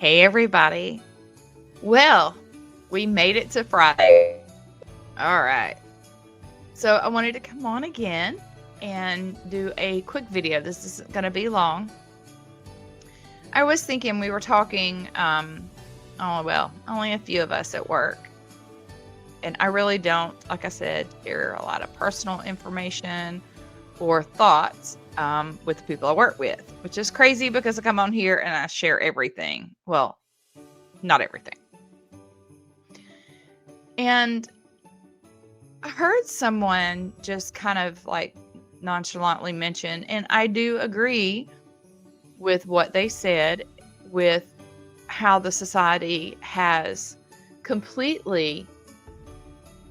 Hey, everybody. Well, we made it to Friday. All right. So I wanted to come on again and do a quick video. This isn't going to be long. I was thinking we were talking, only a few of us at work. And I really don't, like I said, share a lot of personal information or thoughts with the people I work with, which is crazy because I come on here and I share everything. Well, not everything. And I heard someone just kind of like nonchalantly mention, and I do agree with what they said, with how the society has completely,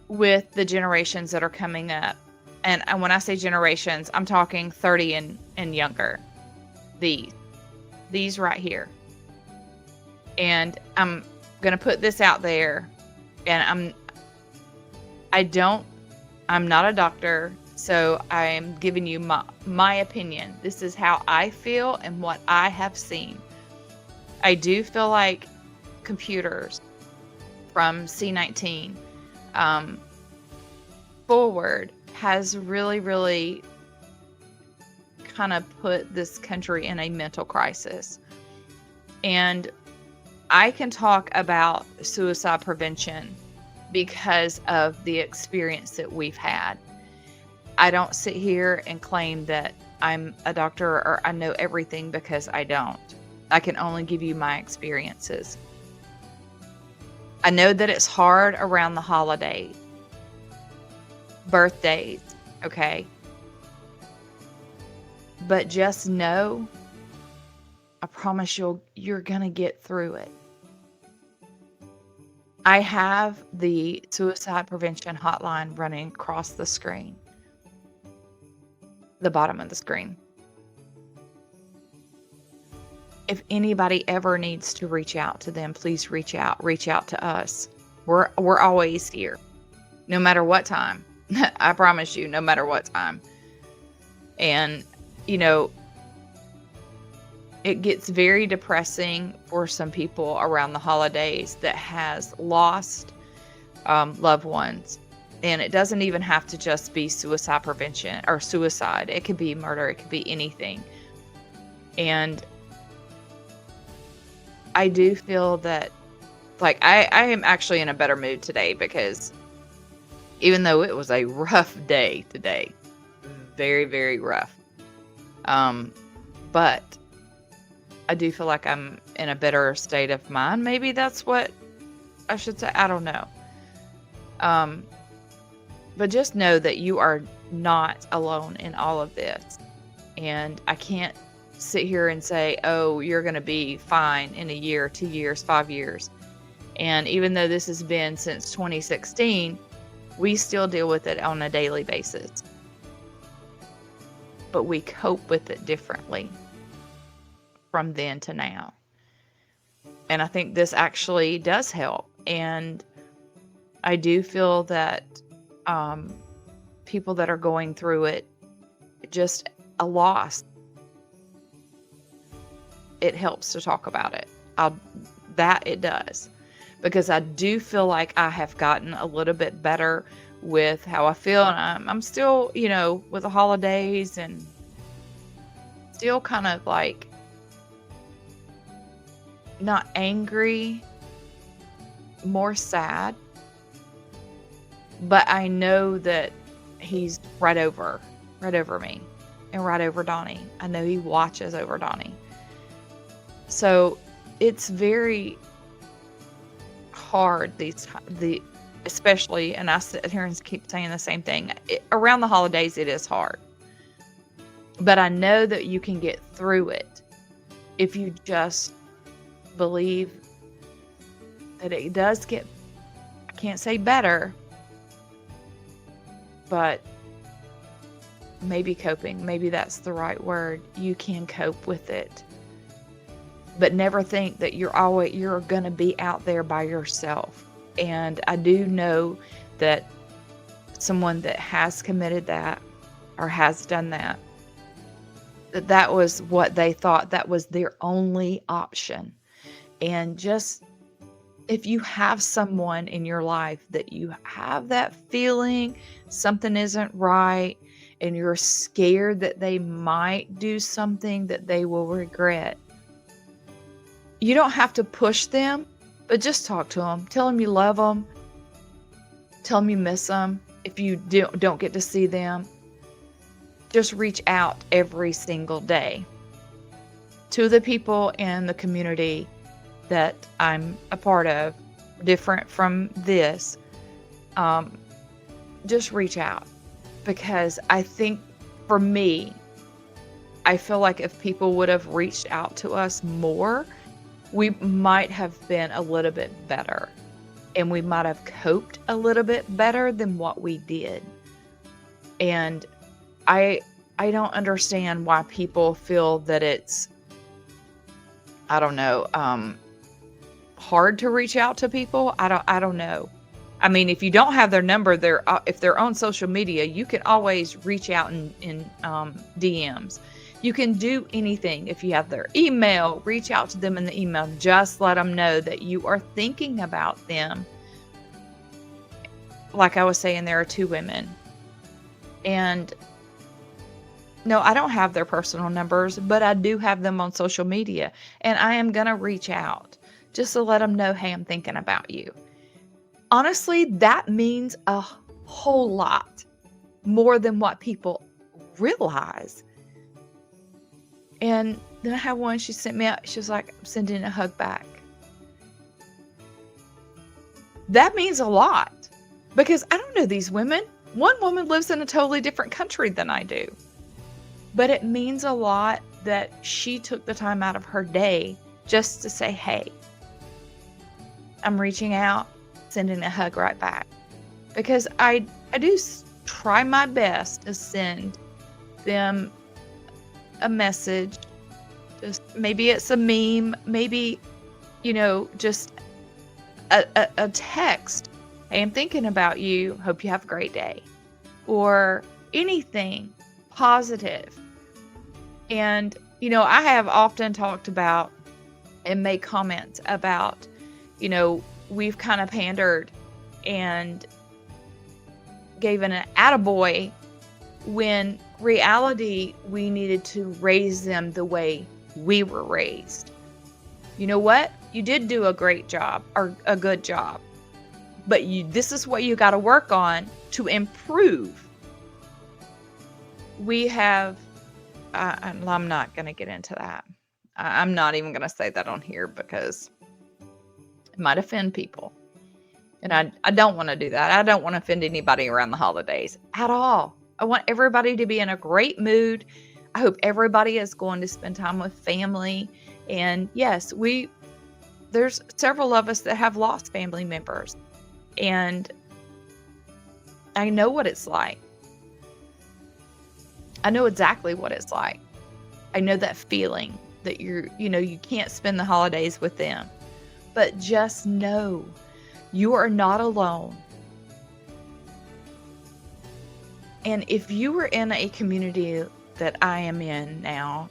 with the generations that are coming up. And when I say generations, I'm talking 30 and younger. These right here. And I'm going to put this out there, and I'm not a doctor, so I'm giving you my opinion. This is how I feel and what I have seen. I do feel like computers from C19 forward has really, really kind of put this country in a mental crisis. And I can talk about suicide prevention because of the experience that we've had. I don't sit here and claim that I'm a doctor or I know everything, because I don't. I can only give you my experiences. I know that it's hard around the holidays, birthdays, okay? But just know, I promise you're gonna get through it. I have the suicide prevention hotline running across the screen, the bottom of the screen. If anybody ever needs to reach out to them, please reach out to us. We're always here, no matter what time. I promise you, no matter what time. And, you know, it gets very depressing for some people around the holidays that has lost loved ones. And it doesn't even have to just be suicide prevention or suicide. It could be murder. It could be anything. And I do feel that, like, I am actually in a better mood today, because even though it was a rough day today, very, very rough, but I do feel like I'm in a better state of mind. Maybe that's what I should say. I don't know. But just know that you are not alone in all of this. And I can't sit here and say, oh, you're going to be fine in a year, 2 years, 5 years. And even though this has been since 2016, we still deal with it on a daily basis. But we cope with it differently from then to now. And I think this actually does help. And I do feel that people that are going through it, just a loss, it helps to talk about it. That it does. Because I do feel like I have gotten a little bit better with how I feel. And I'm still, with the holidays, and still kind of like not angry, more sad. But I know that he's right over me and right over Donnie. I know he watches over Donnie. So it's very hard especially, and I sit here and keep saying the same thing, around the holidays it is hard. But I know that you can get through it if you just believe that it does get, I can't say better, but maybe coping, maybe that's the right word. You can cope with it. But never think that you're going to be out there by yourself. And I do know that someone that has committed that or has done that was what they thought that was their only option. And just if you have someone in your life that you have that feeling something isn't right and you're scared that they might do something that they will regret, you don't have to push them, but just talk to them. Tell them you love them. Tell them you miss them. If you don't get to see them, just reach out every single day to the people in the community that I'm a part of, different from this. Just reach out, because I think for me, I feel like if people would have reached out to us more, we might have been a little bit better, and we might have coped a little bit better than what we did. And I don't understand why people feel that it's, I don't know, hard to reach out to people. I don't know. I mean, if you don't have their number, if they're on social media, you can always reach out in DMs. You can do anything. If you have their email, reach out to them in the email. Just let them know that you are thinking about them. Like I was saying, there are 2 women. And no, I don't have their personal numbers, but I do have them on social media. And I am going to reach out just to let them know, hey, I'm thinking about you. Honestly, that means a whole lot more than what people realize. And then I had one, she sent me out, she was like, I'm sending a hug back. That means a lot, because I don't know these women. One woman lives in a totally different country than I do. But it means a lot that she took the time out of her day just to say, hey, I'm reaching out, sending a hug right back. Because I do try my best to send them a message. Just maybe it's a meme, maybe, just a text. Hey, I'm thinking about you. Hope you have a great day. Or anything positive. And, I have often talked about and made comments about, we've kind of pandered and gave an attaboy when reality, we needed to raise them the way we were raised. You know what? You did do a great job, or a good job. But this is what you got to work on to improve. We have, I'm not going to get into that. I'm not even going to say that on here because it might offend people. And I don't want to do that. I don't want to offend anybody around the holidays at all. I want everybody to be in a great mood. I hope everybody is going to spend time with family. And yes, there's several of us that have lost family members. And I know what it's like. I know exactly what it's like. I know that feeling that you can't spend the holidays with them. But just know you are not alone. And if you were in a community that I am in now,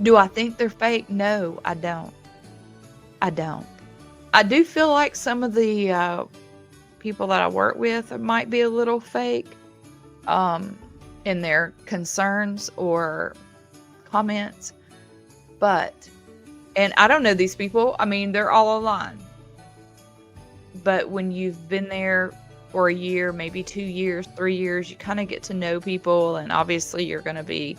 do I think they're fake? No, I don't. I don't. I do feel like some of the people that I work with might be a little fake in their concerns or comments. And I don't know these people. I mean, they're all online. But when you've been there for a year, maybe 2 years, 3 years, you kind of get to know people. And obviously you're going to be,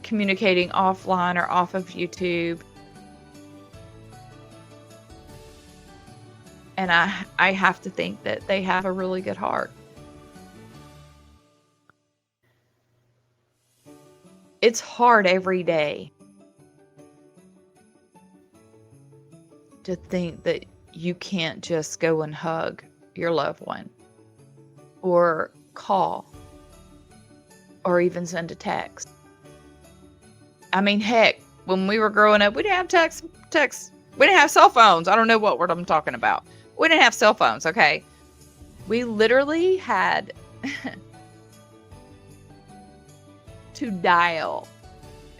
communicating offline or off of YouTube. And I have to think that they have a really good heart. It's hard every day to think that you can't just go and hug your loved one or call or even send a text. I mean, heck, when we were growing up, we didn't have text. We didn't have cell phones. I don't know what word I'm talking about. We didn't have cell phones, okay? We literally had to dial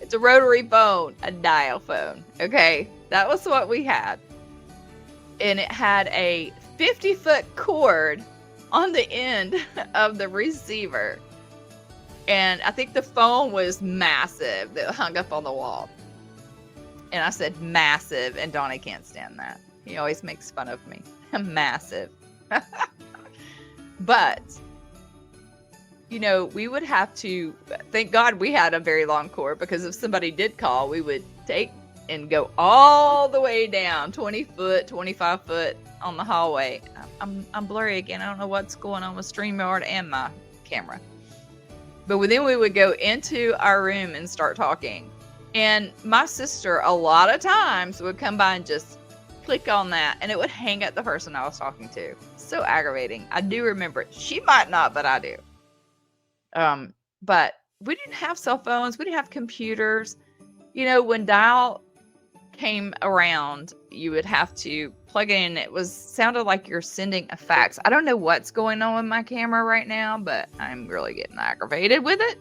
It's a rotary phone, a dial phone. Okay, that was what we had. And it had a 50-foot cord on the end of the receiver. And I think the phone was massive that hung up on the wall. And I said massive, and Donnie can't stand that. He always makes fun of me. Massive. But, you know, we would have to, thank God we had a very long cord, because if somebody did call, we would take and go all the way down 20 foot, 25 foot on the hallway. I'm blurry again. I don't know what's going on with StreamYard and my camera. But then we would go into our room and start talking. And my sister, a lot of times, would come by and just click on that, and it would hang at the person I was talking to. So aggravating. I do remember it. She might not, but I do. But we didn't have cell phones. We didn't have computers. You know, when dial came around, you would have to plug it in. It sounded like you're sending a fax. I don't know what's going on with my camera right now, but I'm really getting aggravated with it.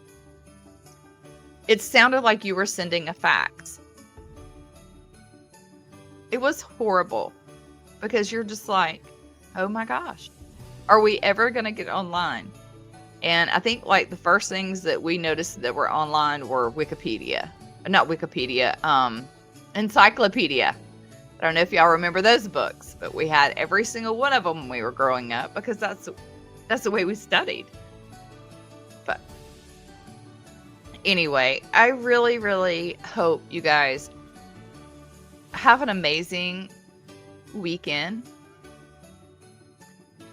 It sounded like you were sending a fax. It was horrible, because you're just like, oh my gosh, are we ever going to get online? And I think like the first things that we noticed that were online were Wikipedia. Not Wikipedia, Encyclopedia. I don't know if y'all remember those books, but we had every single one of them when we were growing up, because that's the way we studied. But anyway, I really, really hope you guys have an amazing weekend.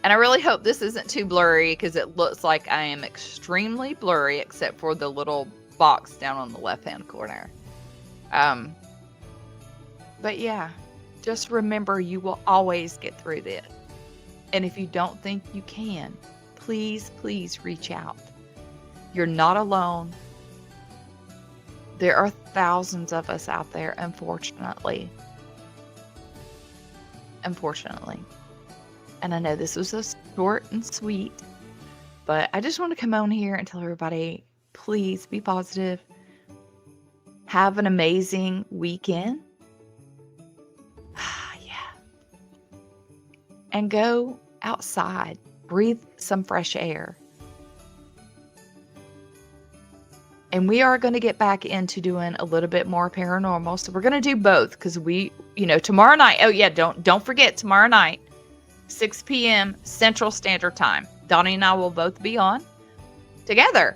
And I really hope this isn't too blurry, because it looks like I am extremely blurry, except for the little box down on the left-hand corner. But yeah, just remember, you will always get through this. And if you don't think you can, please, please reach out. You're not alone. There are thousands of us out there, unfortunately. Unfortunately. And I know this was so short and sweet, but I just want to come on here and tell everybody, please be positive. Have an amazing weekend. Yeah. And go outside. Breathe some fresh air. And we are going to get back into doing a little bit more paranormal. So we're going to do both, because tomorrow night. Oh yeah, don't forget, tomorrow night, 6 p.m. Central Standard Time. Donnie and I will both be on together.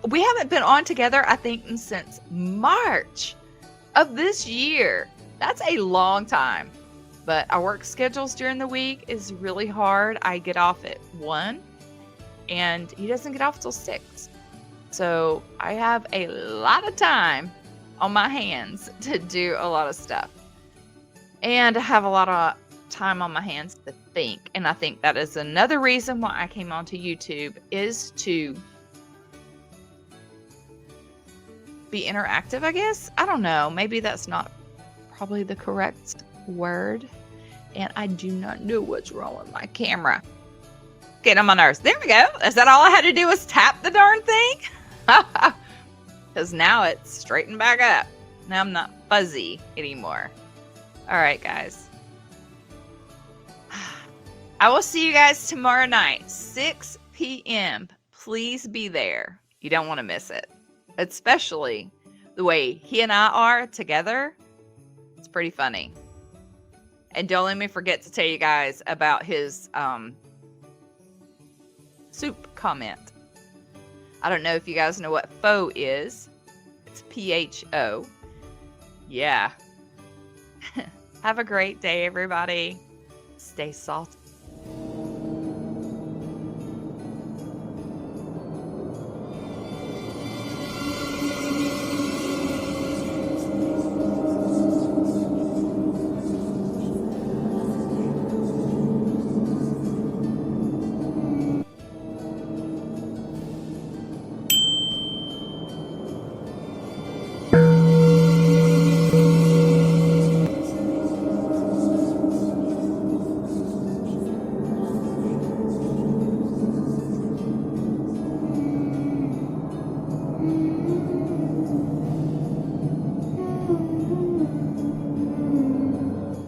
We haven't been on together, I think, since March of this year. That's a long time. But our work schedules during the week is really hard. I get off at 1, and he doesn't get off till 6. So I have a lot of time on my hands to do a lot of stuff. And I have a lot of time on my hands to think. And I think that is another reason why I came onto YouTube, is to be interactive, I guess. I don't know. Maybe that's not probably the correct word. And I do not know what's wrong with my camera. Get on my nerves. There we go. Is that all I had to do was tap the darn thing? Because now it's straightened back up. Now I'm not fuzzy anymore. All right, guys. I will see you guys tomorrow night, 6 p.m. Please be there. You don't want to miss it. Especially the way he and I are together. It's pretty funny. And don't let me forget to tell you guys about his soup comment. I don't know if you guys know what pho is. It's PHO. Yeah. Have a great day, everybody. Stay salty.